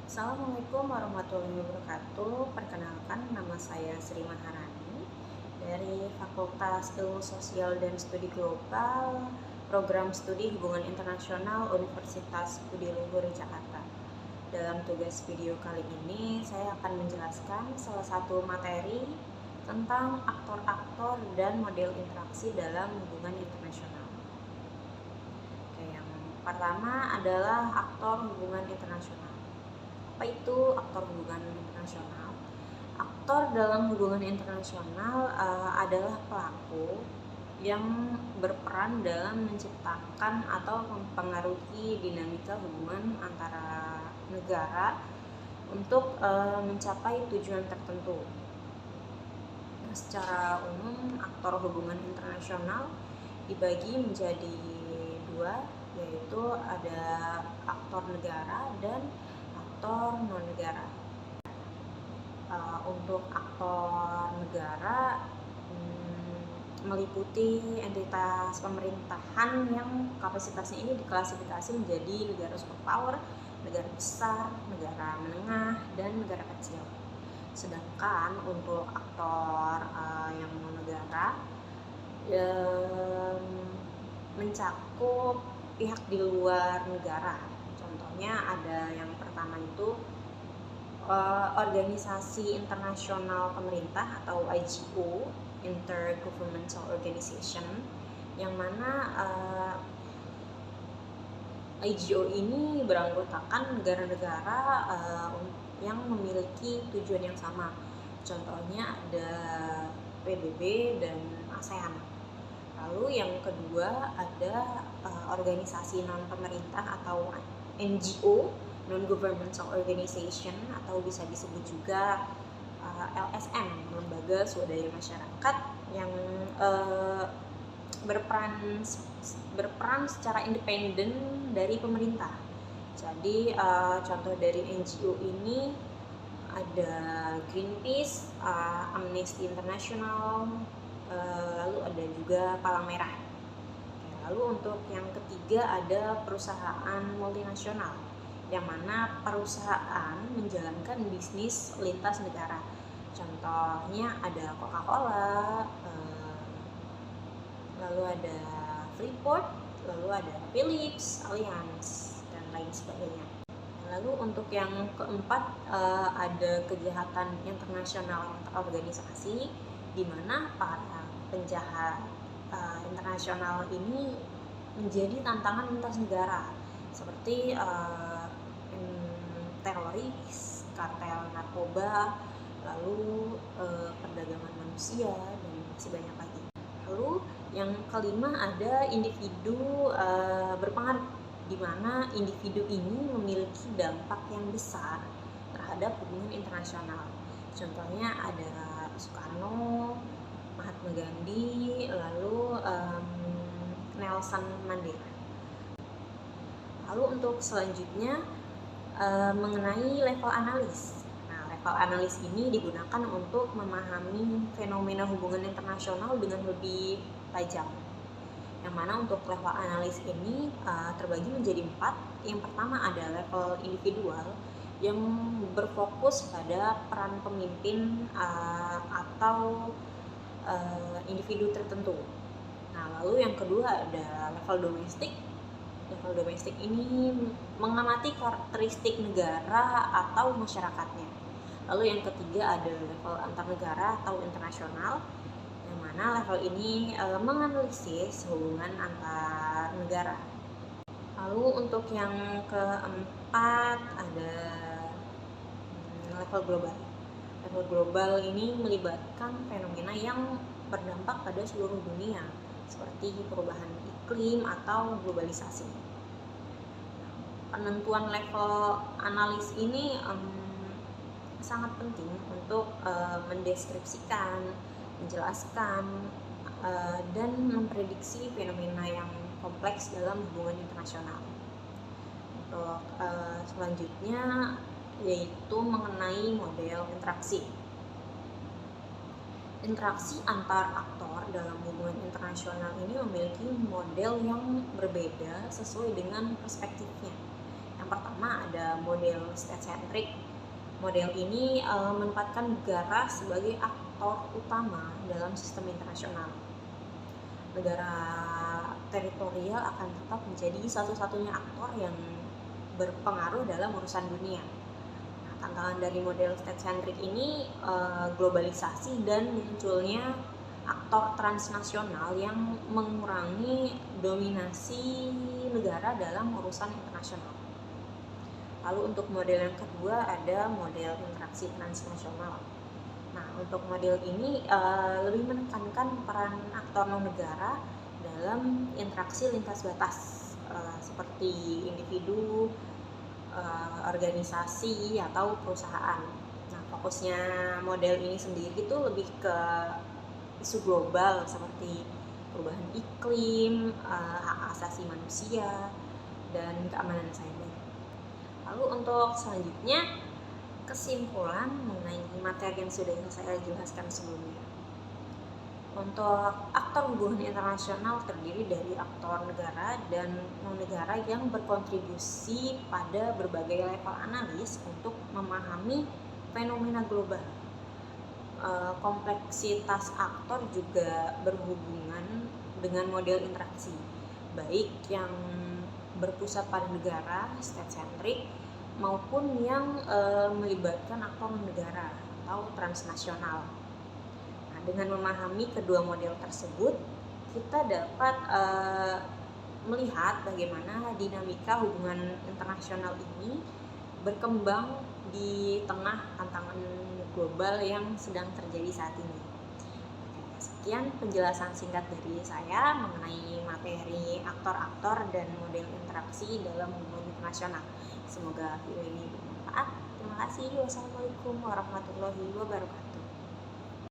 Assalamualaikum warahmatullahi wabarakatuh. Perkenalkan, nama saya Sri Maharani dari Fakultas Ilmu Sosial dan Studi Global, Program Studi Hubungan Internasional Universitas Budi Luhur Jakarta. Dalam tugas video kali ini, saya akan menjelaskan salah satu materi tentang aktor-aktor dan model interaksi dalam hubungan internasional. Oke, yang pertama adalah aktor hubungan internasional. Apa itu aktor hubungan internasional? Aktor dalam hubungan internasional adalah pelaku yang berperan dalam menciptakan atau mempengaruhi dinamika hubungan antara negara untuk mencapai tujuan tertentu. Nah, secara umum aktor hubungan internasional dibagi menjadi dua, yaitu ada aktor negara dan aktor non-negara. Untuk aktor negara meliputi entitas pemerintahan yang kapasitasnya ini diklasifikasi menjadi negara superpower, negara besar, negara menengah, dan negara kecil. Sedangkan untuk aktor yang non-negara mencakup pihak di luar negara. Contohnya ada yang pertama itu organisasi internasional pemerintah atau IGO, Intergovernmental Organization, yang mana IGO ini beranggotakan negara-negara yang memiliki tujuan yang sama. Contohnya ada PBB dan ASEAN. Lalu yang kedua ada organisasi non-pemerintah atau NGO, Non-Governmental Organization, atau bisa disebut juga LSM, Lembaga Swadaya Masyarakat, yang berperan secara independen dari pemerintah. Jadi contoh dari NGO ini ada Greenpeace, Amnesty International, lalu ada juga Palang Merah. Lalu untuk yang ketiga ada perusahaan multinasional, yang mana perusahaan menjalankan bisnis lintas negara. Contohnya ada Coca-Cola, lalu ada Freeport, lalu ada Philips, Allianz, dan lain sebagainya. Lalu untuk yang keempat ada kejahatan internasional yang terorganisasi, di mana para penjahat internasional ini menjadi tantangan lintas negara, seperti teroris, kartel narkoba, lalu perdagangan manusia, dan masih banyak lagi. Lalu yang kelima ada individu berpengaruh, di mana individu ini memiliki dampak yang besar terhadap hubungan internasional. Contohnya ada Soekarno, Mahatma Gandhi, lalu Nelson Mandela. Lalu untuk selanjutnya mengenai level analis. Nah, level analis ini digunakan untuk memahami fenomena hubungan internasional dengan lebih tajam. Yang mana untuk level analis ini terbagi menjadi 4. Yang pertama ada level individual, yang berfokus pada peran pemimpin atau individu tertentu. Nah, lalu yang kedua ada level domestik. Level domestik ini mengamati karakteristik negara atau masyarakatnya. Lalu yang ketiga ada level antar negara atau internasional, yang mana level ini menganalisis hubungan antar negara. Lalu untuk yang keempat ada level global. Level global ini melibatkan fenomena yang berdampak pada seluruh dunia, seperti perubahan iklim atau globalisasi. Penentuan level analis ini sangat penting untuk mendeskripsikan, menjelaskan, dan memprediksi fenomena yang kompleks dalam hubungan internasional. Untuk selanjutnya yaitu mengenai model interaksi. Interaksi antar aktor dalam hubungan internasional ini memiliki model yang berbeda sesuai dengan perspektifnya. Yang pertama ada model state-centric. Model ini menempatkan negara sebagai aktor utama dalam sistem internasional. Negara teritorial akan tetap menjadi satu-satunya aktor yang berpengaruh dalam urusan dunia. Nah, tantangan dari model state-centric ini globalisasi dan munculnya aktor transnasional yang mengurangi dominasi negara dalam urusan internasional. Lalu untuk model yang kedua ada model interaksi transnasional. Nah, untuk model ini lebih menekankan peran aktor non-negara dalam interaksi lintas batas seperti individu, organisasi, atau perusahaan. Nah, fokusnya model ini sendiri itu lebih ke isu global seperti perubahan iklim, hak asasi manusia, dan keamanan cyber. Lalu untuk selanjutnya, kesimpulan mengenai materi yang sudah saya jelaskan sebelumnya. Untuk aktor hubungan internasional terdiri dari aktor negara dan non-negara yang berkontribusi pada berbagai level analis untuk memahami fenomena global. Kompleksitas aktor juga berhubungan dengan model interaksi, baik yang berpusat pada negara state-centric maupun yang melibatkan aktor negara atau transnasional. Nah, dengan memahami kedua model tersebut, kita dapat melihat bagaimana dinamika hubungan internasional ini berkembang di tengah tantangan global yang sedang terjadi saat ini. Sekian penjelasan singkat dari saya mengenai materi aktor-aktor dan model interaksi dalam hubungan internasional. Semoga video ini bermanfaat. Terima kasih. Wassalamualaikum warahmatullahi wabarakatuh.